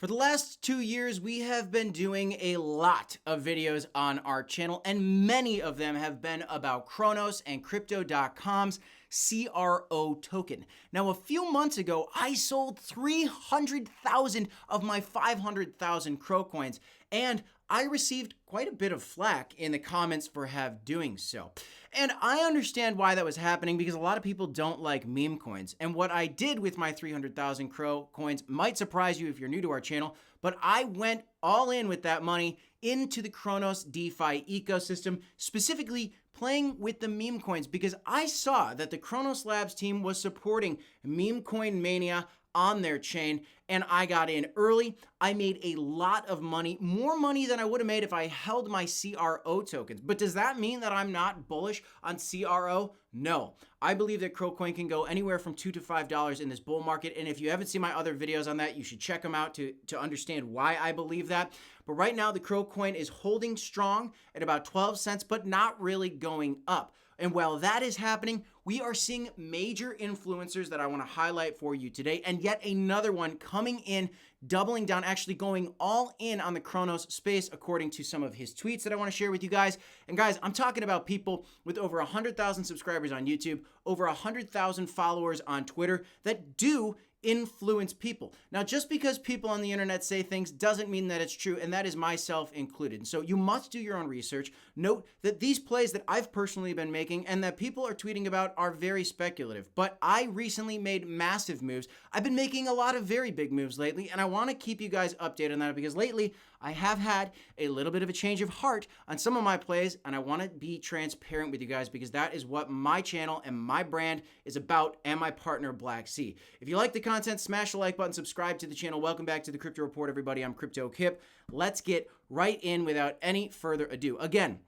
For the last 2 years, we have been doing a lot of videos on our channel, and many of them have been about Kronos and Crypto.com's CRO token. Now, a few months ago, I sold 300,000 of my 500,000 CRO coins, and I received quite a bit of flack in the comments for doing so. And I understand why that was happening because a lot of people don't like meme coins. And what I did with my 300,000 CRO coins might surprise you if you're new to our channel, but I went all in with that money into the Kronos DeFi ecosystem, specifically playing with the meme coins because I saw that the Kronos Labs team was supporting meme coin mania on their chain, and I got in early. I made a lot of money, more money than I would have made if I held my CRO tokens. But does that mean that I'm not bullish on CRO? No. I believe that CROAK can go anywhere from $2 to $5 in this bull market, and if you haven't seen my other videos on that, you should check them out to understand why I believe that. But right now, the CROAK is holding strong at about 12 cents, but not really going up. And while that is happening, we are seeing major influencers that I want to highlight for you today, and yet another one coming in, doubling down, actually going all in on the Kronos space, according to some of his tweets that I want to share with you guys. And guys, I'm talking about people with over 100,000 subscribers on YouTube, over 100,000 followers on Twitter that do influence people. Now, just because people on the internet say things doesn't mean that it's true, and that is myself included. So you must do your own research. Note that these plays that I've personally been making and that people are tweeting about are very speculative, but I recently made massive moves. I've been making a lot of very big moves lately, and I want to keep you guys updated on that because lately I have had a little bit of a change of heart on some of my plays, and I want to be transparent with you guys because that is what my channel and my brand is about, and my partner Black Sea. If you like the content, smash the like button, subscribe to the channel. Welcome back to the Crypto Report, everybody. I'm Crypto Kip. Let's get right in without any further ado. Again,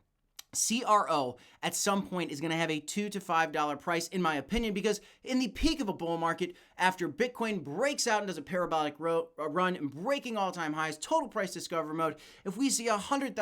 CRO at some point is going to have a $2 to $5 price, in my opinion, because in the peak of a bull market, after Bitcoin breaks out and does a parabolic run and breaking all-time highs, total price discover mode, if we see a $100,000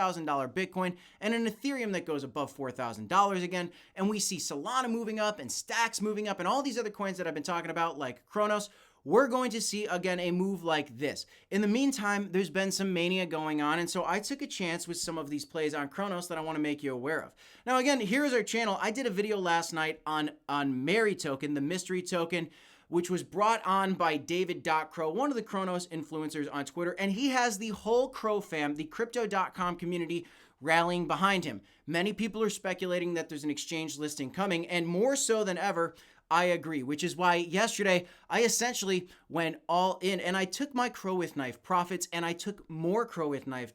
Bitcoin and an Ethereum that goes above $4,000 again, and we see Solana moving up and Stacks moving up and all these other coins that I've been talking about like Kronos, we're going to see, again, a move like this. In the meantime, there's been some mania going on, and so I took a chance with some of these plays on Kronos that I want to make you aware of. Now, again, here's our channel. I did a video last night on MERY token, the mystery token, which was brought on by David.CRO, one of the Kronos influencers on Twitter, and he has the whole CRO fam, the Crypto.com community, rallying behind him. Many people are speculating that there's an exchange listing coming, and more so than ever, I agree, which is why yesterday I essentially went all in and I took my Crow with Knife profits and I took more Crow with Knife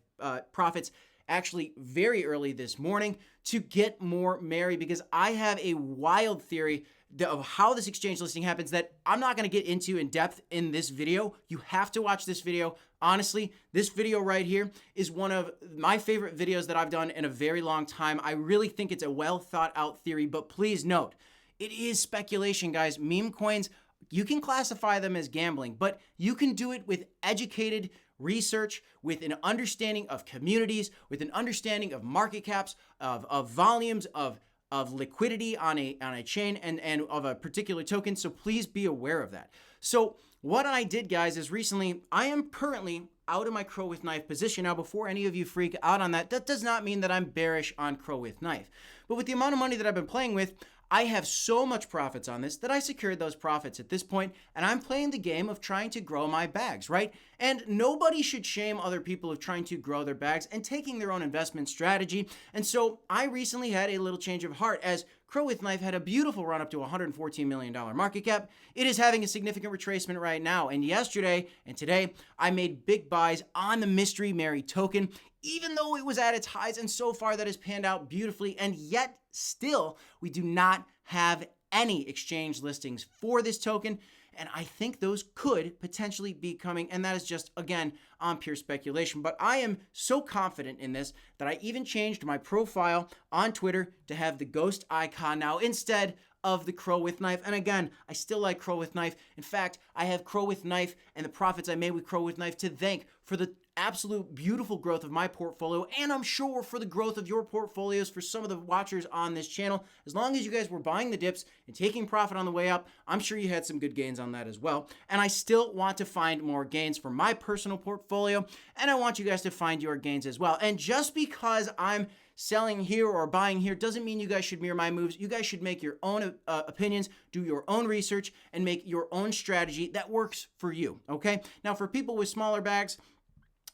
profits actually very early this morning to get more MERY because I have a wild theory of how this exchange listing happens that I'm not going to get into in depth in this video. You have to watch this video. Honestly, this video right here is one of my favorite videos that I've done in a very long time. I really think it's a well thought out theory, but please note, it is speculation, guys. Meme coins, you can classify them as gambling, but you can do it with educated research, with an understanding of communities, with an understanding of market caps, of volumes, of liquidity on a chain and of a particular token. So please be aware of that. So what I did, guys, is recently I am currently out of my Crow with Knife position. Now, before any of you freak out on that, that does not mean that I'm bearish on Crow with Knife. But with the amount of money that I've been playing with, I have so much profits on this that I secured those profits at this point, and I'm playing the game of trying to grow my bags, right? And nobody should shame other people of trying to grow their bags and taking their own investment strategy. And so I recently had a little change of heart as Crow with Knife had a beautiful run up to $114 million market cap. It is having a significant retracement right now. And yesterday and today, I made big buys on the mystery MERY token, even though it was at its highs, and so far that has panned out beautifully, and yet still we do not have any exchange listings for this token, and I think those could potentially be coming, and that is just, again, on pure speculation. But I am so confident in this that I even changed my profile on Twitter to have the ghost icon now instead of the Crow with Knife. And again, I still like Crow with Knife. In fact, I have Crow with Knife and the profits I made with Crow with Knife to thank for the absolute beautiful growth of my portfolio, and I'm sure for the growth of your portfolios for some of the watchers on this channel. As long as you guys were buying the dips and taking profit on the way up, I'm sure you had some good gains on that as well. And I still want to find more gains for my personal portfolio, and I want you guys to find your gains as well. And just because I'm selling here or buying here doesn't mean you guys should mirror my moves. You guys should make your own opinions, do your own research, and make your own strategy that works for you, okay? Now, for people with smaller bags,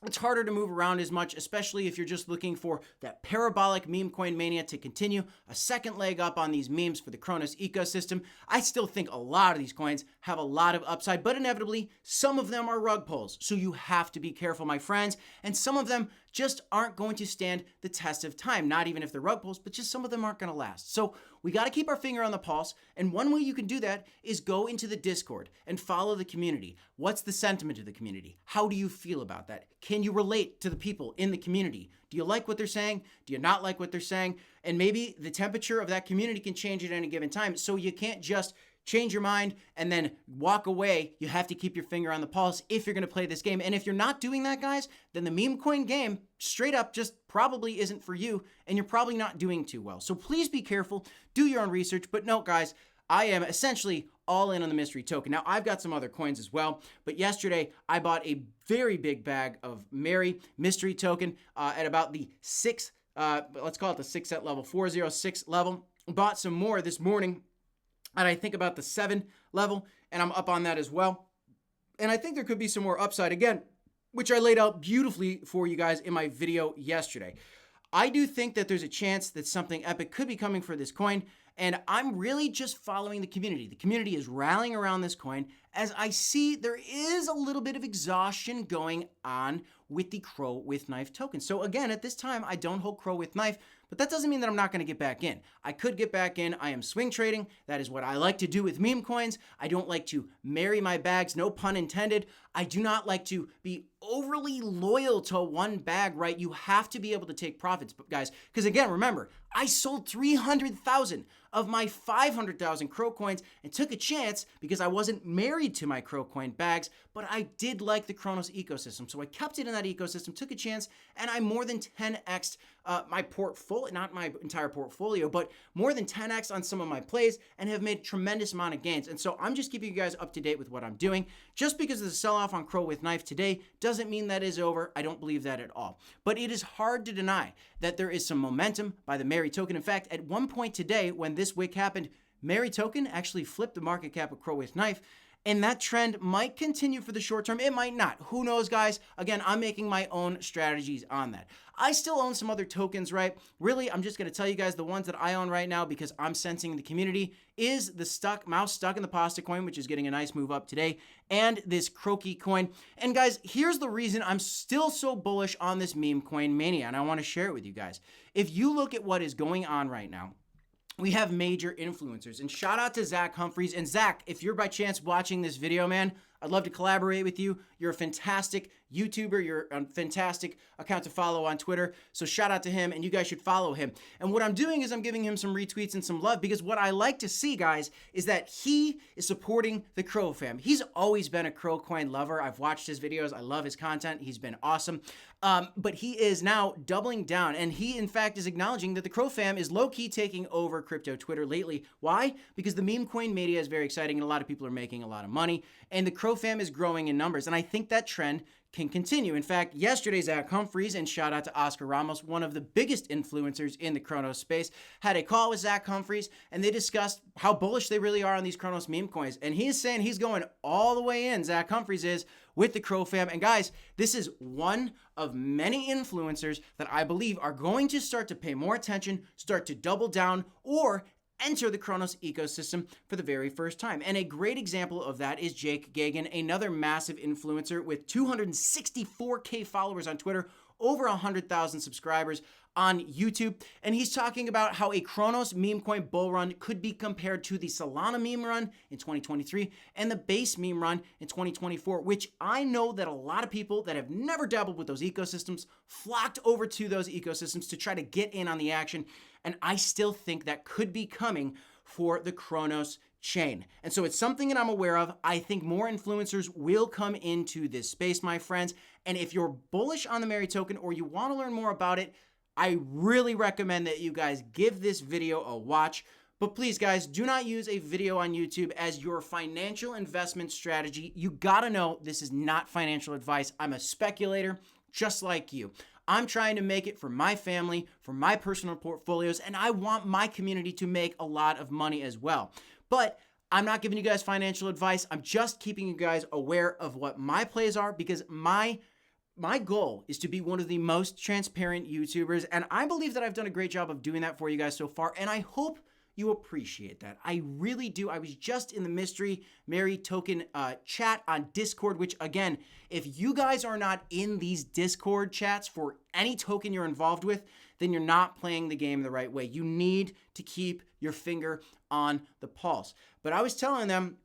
it's harder to move around as much, especially if you're just looking for that parabolic meme coin mania to continue, a second leg up on these memes for the Kronos ecosystem. I still think a lot of these coins have a lot of upside, but inevitably, some of them are rug pulls. So you have to be careful, my friends. And some of them just aren't going to stand the test of time. Not even if they're rug pulls, but just some of them aren't going to last. So we got to keep our finger on the pulse. And one way you can do that is go into the Discord and follow the community. What's the sentiment of the community? How do you feel about that? Can you relate to the people in the community? Do you like what they're saying? Do you not like what they're saying? And maybe the temperature of that community can change at any given time. So you can't just change your mind and then walk away. You have to keep your finger on the pulse if you're going to play this game. And if you're not doing that, guys, then the meme coin game straight up just probably isn't for you, and you're probably not doing too well. So please be careful, do your own research. But note, guys, I am essentially all in on the mystery token. Now, I've got some other coins as well, but yesterday I bought a very big bag of MERY mystery token at about the let's call it the 6 set level, 406 level. Bought some more this morning and I think about the 7 level, and I'm up on that as well. And I think there could be some more upside again, which I laid out beautifully for you guys in my video yesterday. I do think that there's a chance that something epic could be coming for this coin, and I'm really just following the community. The community is rallying around this coin as I see there is a little bit of exhaustion going on with the Crow with Knife token. So again, at this time, I don't hold Crow with Knife, but that doesn't mean that I'm not going to get back in. I could get back in. I am swing trading. That is what I like to do with meme coins. I don't like to marry my bags, no pun intended. I do not like to be overly loyal to one bag, right? You have to be able to take profits, guys, because again, remember, I sold 300,000 of my 500,000 Crow coins and took a chance because I wasn't married to my Crow coin bags, but I did like the Kronos ecosystem. So I kept it in that ecosystem, took a chance, and I more than 10x'd my portfolio, not my entire portfolio, but more than 10x on some of my plays and have made a tremendous amount of gains. And so I'm just keeping you guys up to date with what I'm doing. Just because of the sell-off on Crow with Knife today doesn't mean that is over. I don't believe that at all. But it is hard to deny that there is some momentum by the MERY token. In fact, at one point today, when this wick happened, MERY token actually flipped the market cap of Crow with Knife. And that trend might continue for the short term. It might not. Who knows, guys? Again, I'm making my own strategies on that. I still own some other tokens, right? Really, I'm just going to tell you guys the ones that I own right now because I'm sensing the community is the mouse stuck in the pasta coin, which is getting a nice move up today, and this CROAK coin. And guys, here's the reason I'm still so bullish on this meme coin mania, and I want to share it with you guys. If you look at what is going on right now, we have major influencers, and shout out to Zach Humphreys. And Zach, if you're by chance watching this video, man, I'd love to collaborate with you. You're a fantastic YouTuber. You're a fantastic account to follow on Twitter. So shout out to him, and you guys should follow him. And what I'm doing is I'm giving him some retweets and some love because what I like to see, guys, is that he is supporting the Crow fam. He's always been a Crow coin lover. I've watched his videos. I love his content. He's been awesome. But he is now doubling down, and he, in fact, is acknowledging that the Crow fam is low-key taking over crypto Twitter lately. Why? Because the meme coin media is very exciting, and a lot of people are making a lot of money, and the Crow fam is growing in numbers, and I think that trend can continue. In fact, yesterday, Zach Humphreys, and shout out to Oscar Ramos, one of the biggest influencers in the Kronos space, had a call with Zach Humphreys, and they discussed how bullish they really are on these Kronos meme coins. And he's saying he's going all the way in, Zach Humphreys is, with the Crow fam. And guys, this is one of many influencers that I believe are going to start to pay more attention, start to double down, or enter the Kronos ecosystem for the very first time. And a great example of that is Jake Gagan, another massive influencer with 264K followers on Twitter, over 100,000 subscribers on YouTube. And he's talking about how a Kronos meme coin bull run could be compared to the Solana meme run in 2023 and the base meme run in 2024, which I know that a lot of people that have never dabbled with those ecosystems flocked over to those ecosystems to try to get in on the action. And I still think that could be coming for the Kronos chain. And so it's something that I'm aware of. I think more influencers will come into this space, my friends. And if you're bullish on the MERY token or you want to learn more about it, I really recommend that you guys give this video a watch. But please, guys, do not use a video on YouTube as your financial investment strategy. You gotta know this is not financial advice. I'm a speculator just like you. I'm trying to make it for my family, for my personal portfolios, and I want my community to make a lot of money as well. But I'm not giving you guys financial advice. I'm just keeping you guys aware of what my plays are, because my goal is to be one of the most transparent YouTubers, and I believe that I've done a great job of doing that for you guys so far, and I hope you appreciate that. I really do. I was just in the mystery MERY token chat on Discord, which again, if you guys are not in these Discord chats for any token you're involved with, then you're not playing the game the right way. You need to keep your finger on the pulse. But I was telling them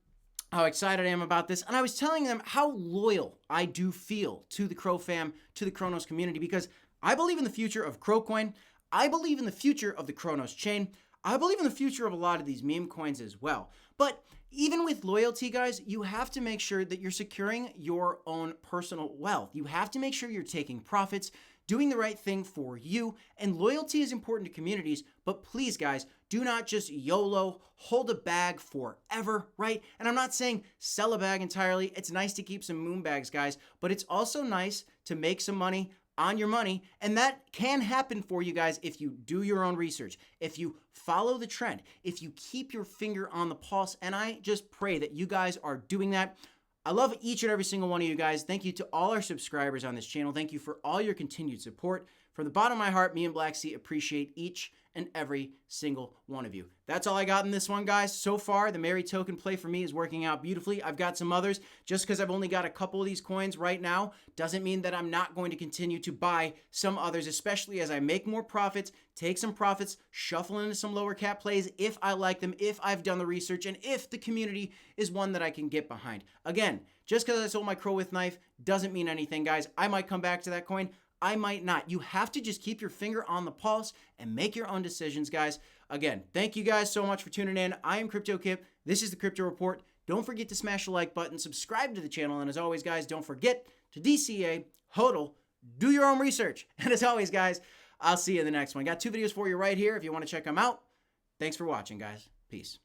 how excited I am about this, and I was telling them how loyal I do feel to the CRO fam, to the Kronos community, because I believe in the future of CROcoin. I believe in the future of the Kronos chain. I believe in the future of a lot of these meme coins as well. But even with loyalty, guys, you have to make sure that you're securing your own personal wealth. You have to make sure you're taking profits, doing the right thing for you, and loyalty is important to communities, but please, guys, do not just YOLO, hold a bag forever, right? And I'm not saying sell a bag entirely. It's nice to keep some moon bags, guys, but it's also nice to make some money on your money, and that can happen for you guys if you do your own research, if you follow the trend, if you keep your finger on the pulse, and I just pray that you guys are doing that. I love each and every single one of you guys. Thank you to all our subscribers on this channel. Thank you for all your continued support. From the bottom of my heart, me and Black Sea appreciate each and every single one of you. That's all I got in this one, guys. So far, the MERY token play for me is working out beautifully. I've got some others. Just because I've only got a couple of these coins right now doesn't mean that I'm not going to continue to buy some others, especially as I make more profits, take some profits, shuffle into some lower cap plays if I like them, if I've done the research, and if the community is one that I can get behind. Again, just because I sold my crow with knife doesn't mean anything, guys. I might come back to that coin. I might not. You have to just keep your finger on the pulse and make your own decisions, guys. Again, thank you guys so much for tuning in. I am Crypto Kip. This is the Crypto Report. Don't forget to smash the like button, subscribe to the channel, and as always, guys, don't forget to DCA, HODL, do your own research. And as always, guys, I'll see you in the next one. Got 2 videos for you right here if you want to check them out. Thanks for watching, guys. Peace.